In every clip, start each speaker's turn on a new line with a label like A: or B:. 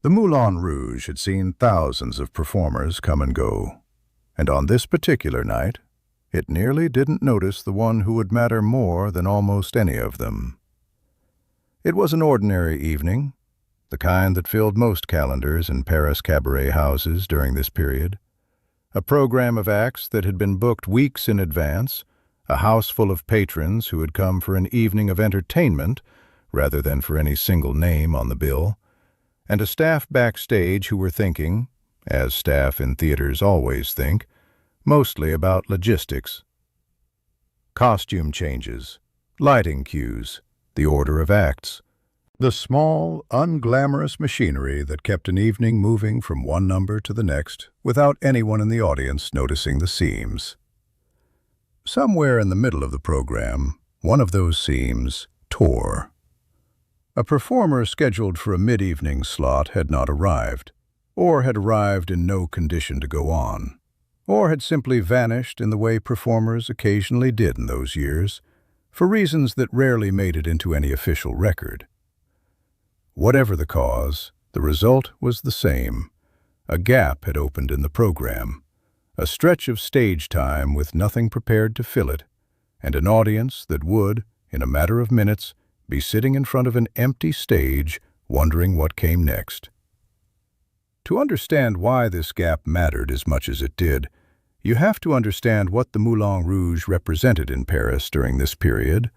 A: The Moulin Rouge had seen thousands of performers come and go, and on this particular night, it nearly didn't notice the one who would matter more than almost any of them. It was an ordinary evening, the kind that filled most calendars in Paris cabaret houses during this period. A program of acts that had been booked weeks in advance, a house full of patrons who had come for an evening of entertainment rather than for any single name on the bill, and a staff backstage who were thinking, as staff in theaters always think, mostly about logistics. Costume changes, lighting cues, the order of acts. The small, unglamorous machinery that kept an evening moving from one number to the next without anyone in the audience noticing the seams. Somewhere in the middle of the program, one of those seams tore. A performer scheduled for a mid-evening slot had not arrived, or had arrived in no condition to go on, or had simply vanished in the way performers occasionally did in those years, for reasons that rarely made it into any official record. Whatever the cause, the result was the same. A gap had opened in the program, a stretch of stage time with nothing prepared to fill it, and an audience that would, in a matter of minutes, be sitting in front of an empty stage, wondering what came next. To understand why this gap mattered as much as it did, you have to understand what the Moulin Rouge represented in Paris during this period,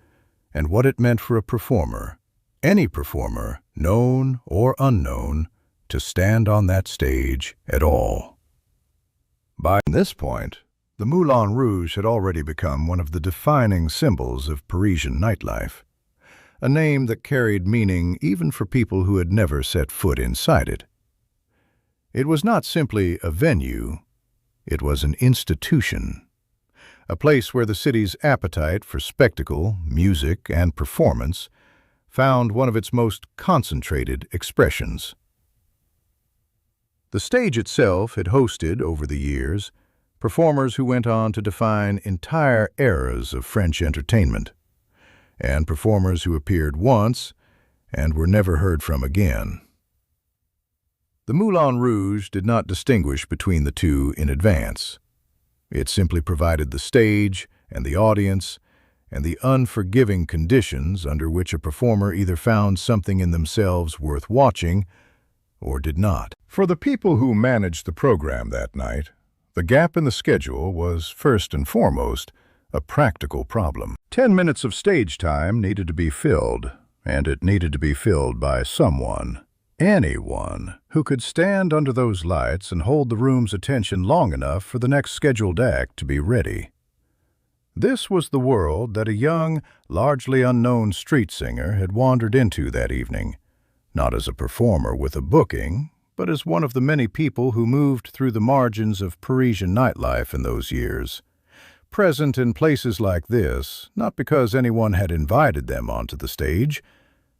A: and what it meant for a performer, any performer, known or unknown, to stand on that stage at all. By this point, the Moulin Rouge had already become one of the defining symbols of Parisian nightlife, a name that carried meaning even for people who had never set foot inside it. It was not simply a venue, it was an institution, a place where the city's appetite for spectacle, music, and performance found one of its most concentrated expressions. The stage itself had hosted, over the years, performers who went on to define entire eras of French entertainment, and performers who appeared once and were never heard from again. The Moulin Rouge did not distinguish between the two in advance. It simply provided the stage and the audience and the unforgiving conditions under which a performer either found something in themselves worth watching or did not. For the people who managed the program that night, the gap in the schedule was, first and foremost, a practical problem. 10 minutes of stage time needed to be filled, and it needed to be filled by someone, anyone, who could stand under those lights and hold the room's attention long enough for the next scheduled act to be ready. This was the world that a young, largely unknown street singer had wandered into that evening, not as a performer with a booking, but as one of the many people who moved through the margins of Parisian nightlife in those years, present in places like this, not because anyone had invited them onto the stage,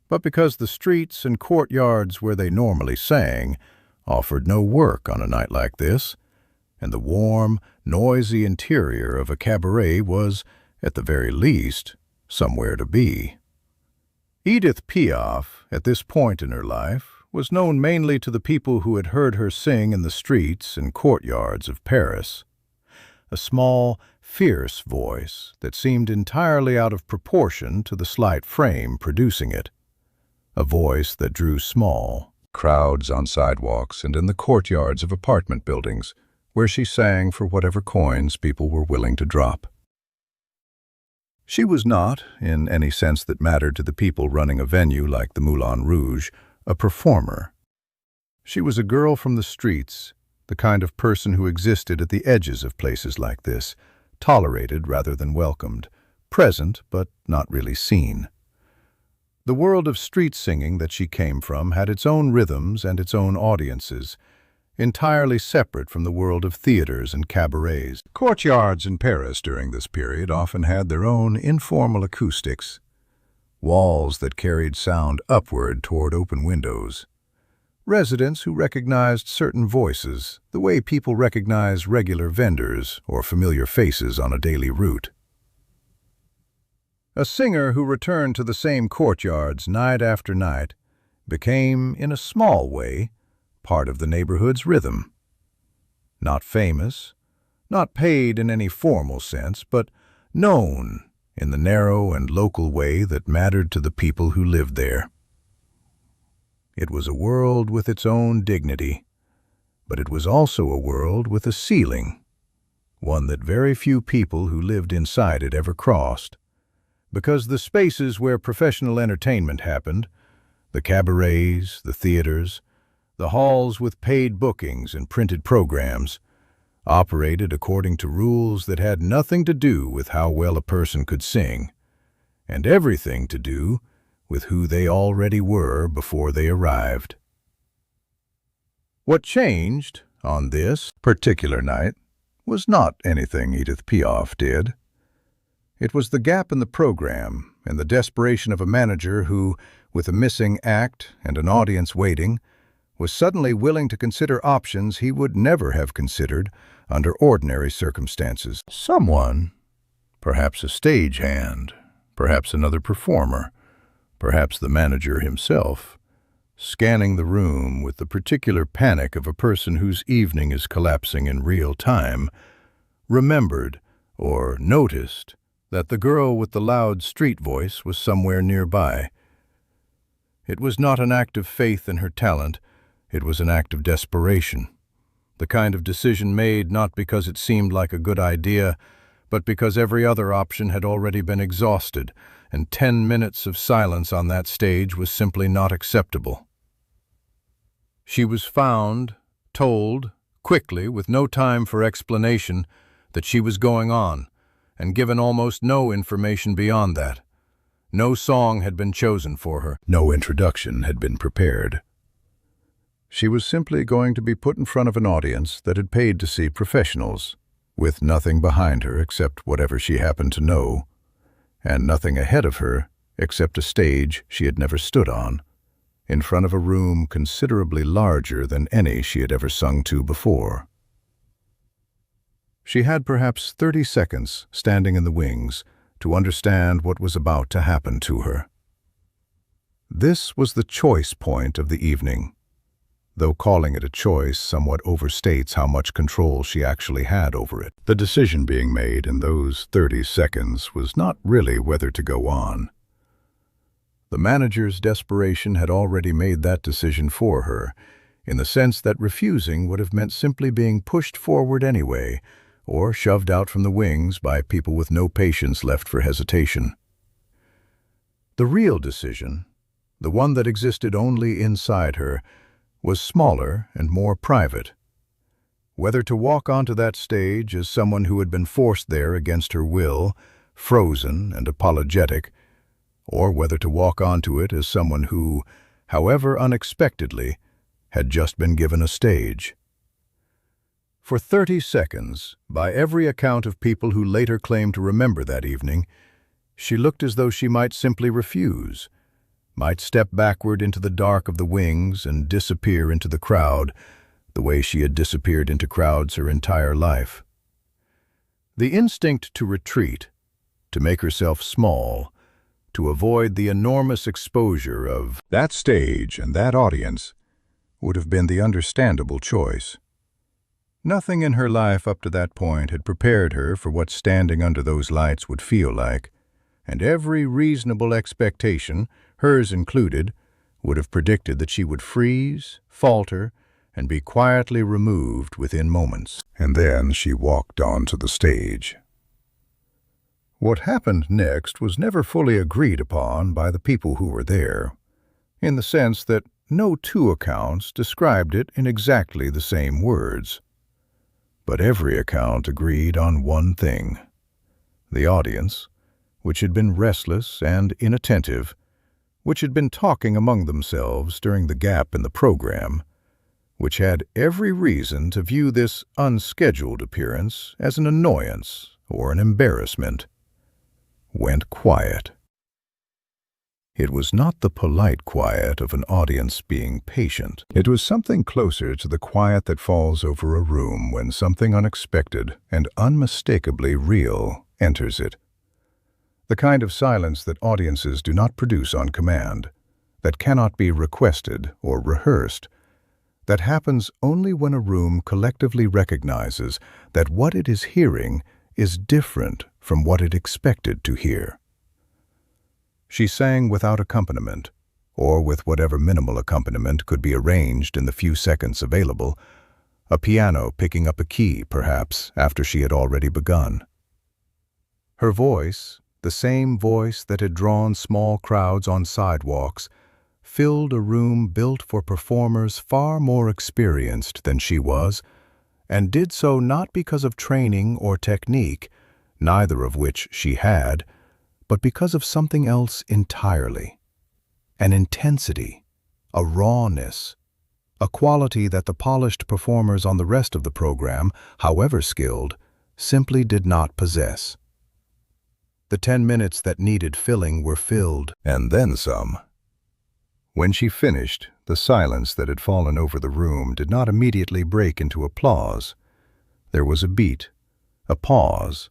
A: but because the streets and courtyards where they normally sang offered no work on a night like this, and the warm, noisy interior of a cabaret was, at the very least, somewhere to be. Edith Piaf, at this point in her life, was known mainly to the people who had heard her sing in the streets and courtyards of Paris. A small, fierce voice that seemed entirely out of proportion to the slight frame producing it. A voice that drew small crowds on sidewalks and in the courtyards of apartment buildings, where she sang for whatever coins people were willing to drop. She was not, in any sense that mattered to the people running a venue like the Moulin Rouge, a performer. She was a girl from the streets, the kind of person who existed at the edges of places like this, tolerated rather than welcomed, present but not really seen. The world of street singing that she came from had its own rhythms and its own audiences, entirely separate from the world of theaters and cabarets. Courtyards in Paris during this period often had their own informal acoustics, walls that carried sound upward toward open windows, residents who recognized certain voices the way people recognize regular vendors or familiar faces on a daily route. A singer who returned to the same courtyards night after night became, in a small way, part of the neighborhood's rhythm. Not famous, not paid in any formal sense, but known in the narrow and local way that mattered to the people who lived there. It was a world with its own dignity, but it was also a world with a ceiling, one that very few people who lived inside it ever crossed, because the spaces where professional entertainment happened, the cabarets, the theaters, the halls with paid bookings and printed programs, operated according to rules that had nothing to do with how well a person could sing, and everything to do with who they already were before they arrived. What changed on this particular night was not anything Edith Piaf did. It was the gap in the program and the desperation of a manager who, with a missing act and an audience waiting, was suddenly willing to consider options he would never have considered under ordinary circumstances. Someone, perhaps a stagehand, perhaps another performer, perhaps the manager himself, scanning the room with the particular panic of a person whose evening is collapsing in real time, remembered or noticed that the girl with the loud street voice was somewhere nearby. It was not an act of faith in her talent, it was an act of desperation, the kind of decision made not because it seemed like a good idea, but because every other option had already been exhausted, and 10 minutes of silence on that stage was simply not acceptable. She was found, told, quickly, with no time for explanation, that she was going on, and given almost no information beyond that. No song had been chosen for her. No introduction had been prepared. She was simply going to be put in front of an audience that had paid to see professionals, with nothing behind her except whatever she happened to know, and nothing ahead of her except a stage she had never stood on, in front of a room considerably larger than any she had ever sung to before. She had perhaps 30 seconds standing in the wings to understand what was about to happen to her. This was the choice point of the evening, though calling it a choice somewhat overstates how much control she actually had over it. The decision being made in those 30 seconds was not really whether to go on. The manager's desperation had already made that decision for her, in the sense that refusing would have meant simply being pushed forward anyway, or shoved out from the wings by people with no patience left for hesitation. The real decision, the one that existed only inside her, was smaller and more private. Whether to walk onto that stage as someone who had been forced there against her will, frozen and apologetic, or whether to walk onto it as someone who, however unexpectedly, had just been given a stage. For 30 seconds, by every account of people who later claimed to remember that evening, she looked as though she might simply refuse, might step backward into the dark of the wings and disappear into the crowd, the way she had disappeared into crowds her entire life. The instinct to retreat, to make herself small, to avoid the enormous exposure of that stage and that audience, would have been the understandable choice. Nothing in her life up to that point had prepared her for what standing under those lights would feel like, and every reasonable expectation, hers included, would have predicted that she would freeze, falter, and be quietly removed within moments. And then she walked onto the stage. What happened next was never fully agreed upon by the people who were there, in the sense that no two accounts described it in exactly the same words. But every account agreed on one thing. The audience, which had been restless and inattentive, which had been talking among themselves during the gap in the program, which had every reason to view this unscheduled appearance as an annoyance or an embarrassment, went quiet. It was not the polite quiet of an audience being patient. It was something closer to the quiet that falls over a room when something unexpected and unmistakably real enters it. The kind of silence that audiences do not produce on command, that cannot be requested or rehearsed, that happens only when a room collectively recognizes that what it is hearing is different from what it expected to hear. She sang without accompaniment, or with whatever minimal accompaniment could be arranged in the few seconds available, a piano picking up a key, perhaps, after she had already begun. Her voice, the same voice that had drawn small crowds on sidewalks, filled a room built for performers far more experienced than she was, and did so not because of training or technique, neither of which she had, but because of something else entirely. An intensity, a rawness, a quality that the polished performers on the rest of the program, however skilled, simply did not possess. The 10 minutes that needed filling were filled, and then some. When she finished, the silence that had fallen over the room did not immediately break into applause. There was a beat, a pause,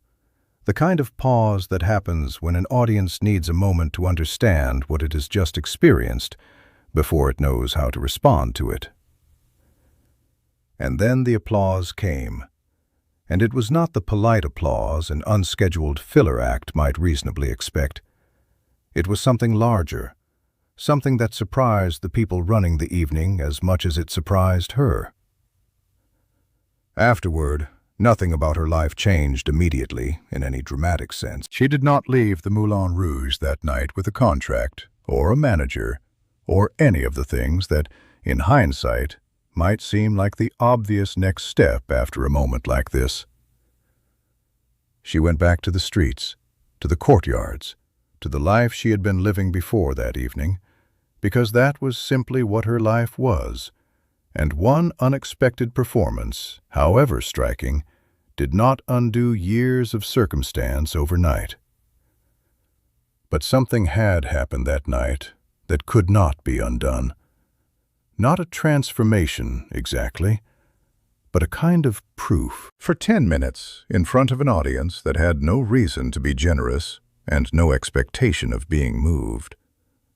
A: the kind of pause that happens when an audience needs a moment to understand what it has just experienced before it knows how to respond to it. And then the applause came, and it was not the polite applause an unscheduled filler act might reasonably expect. It was something larger, something that surprised the people running the evening as much as it surprised her. Afterward, nothing about her life changed immediately in any dramatic sense. She did not leave the Moulin Rouge that night with a contract, or a manager, or any of the things that, in hindsight, might seem like the obvious next step after a moment like this. She went back to the streets, to the courtyards, to the life she had been living before that evening, because that was simply what her life was, and one unexpected performance, however striking, did not undo years of circumstance overnight. But something had happened that night that could not be undone. Not a transformation, exactly, but a kind of proof. For 10 minutes, in front of an audience that had no reason to be generous and no expectation of being moved,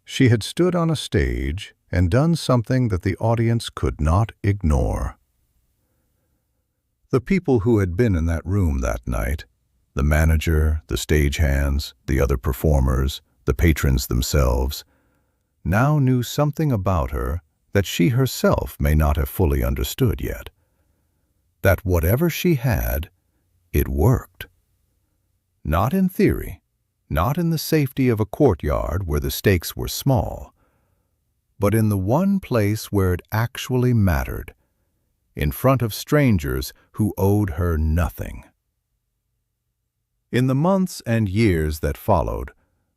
A: she had stood on a stage and done something that the audience could not ignore. The people who had been in that room that night, the manager, the stagehands, the other performers, the patrons themselves, now knew something about her that she herself may not have fully understood yet. That whatever she had, it worked. Not in theory, not in the safety of a courtyard where the stakes were small, but in the one place where it actually mattered, in front of strangers who owed her nothing. In the months and years that followed,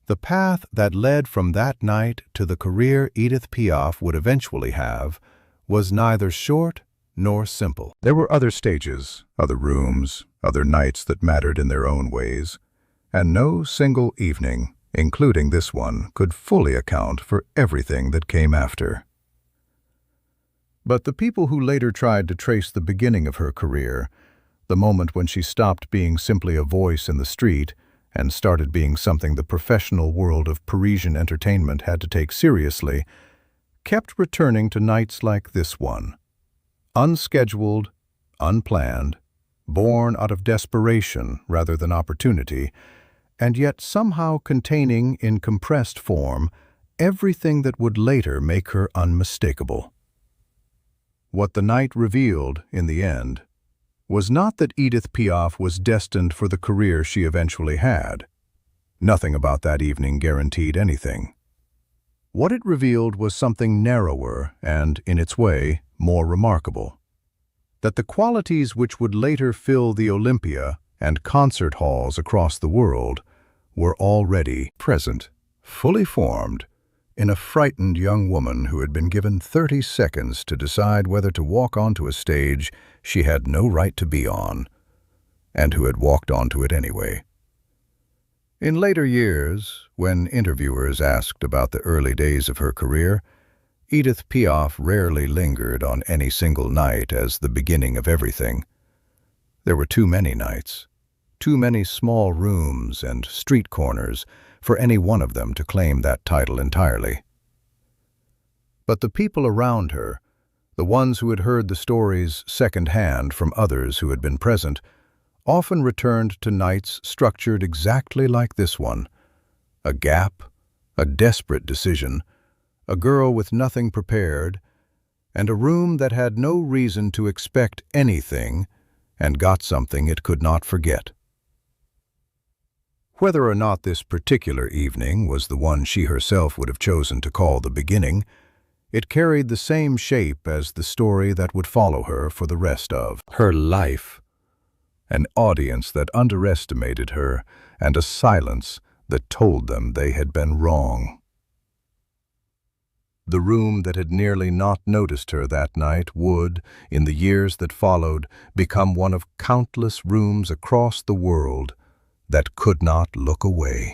A: the path that led from that night to the career Edith Piaf would eventually have was neither short nor simple. There were other stages, other rooms, other nights that mattered in their own ways, and no single evening, including this one, could fully account for everything that came after. But the people who later tried to trace the beginning of her career, the moment when she stopped being simply a voice in the street and started being something the professional world of Parisian entertainment had to take seriously, kept returning to nights like this one. Unscheduled, unplanned, born out of desperation rather than opportunity, and yet somehow containing in compressed form everything that would later make her unmistakable. What the night revealed, in the end, was not that Edith Piaf was destined for the career she eventually had. Nothing about that evening guaranteed anything. What it revealed was something narrower and, in its way, more remarkable. That the qualities which would later fill the Olympia and concert halls across the world were already present, fully formed, in a frightened young woman who had been given 30 seconds to decide whether to walk onto a stage she had no right to be on, and who had walked onto it anyway. In later years, when interviewers asked about the early days of her career, Edith Piaf rarely lingered on any single night as the beginning of everything. There were too many nights, too many small rooms and street corners for any one of them to claim that title entirely. But the people around her, The ones who had heard the stories second-hand from others who had been present often returned to nights structured exactly like this one. A gap, a desperate decision, a girl with nothing prepared, and a room that had no reason to expect anything and got something it could not forget. Whether or not this particular evening was the one she herself would have chosen to call the beginning, it carried the same shape as the story that would follow her for the rest of her life. An audience that underestimated her and a silence that told them they had been wrong. The room that had nearly not noticed her that night would, in the years that followed, become one of countless rooms across the world that could not look away.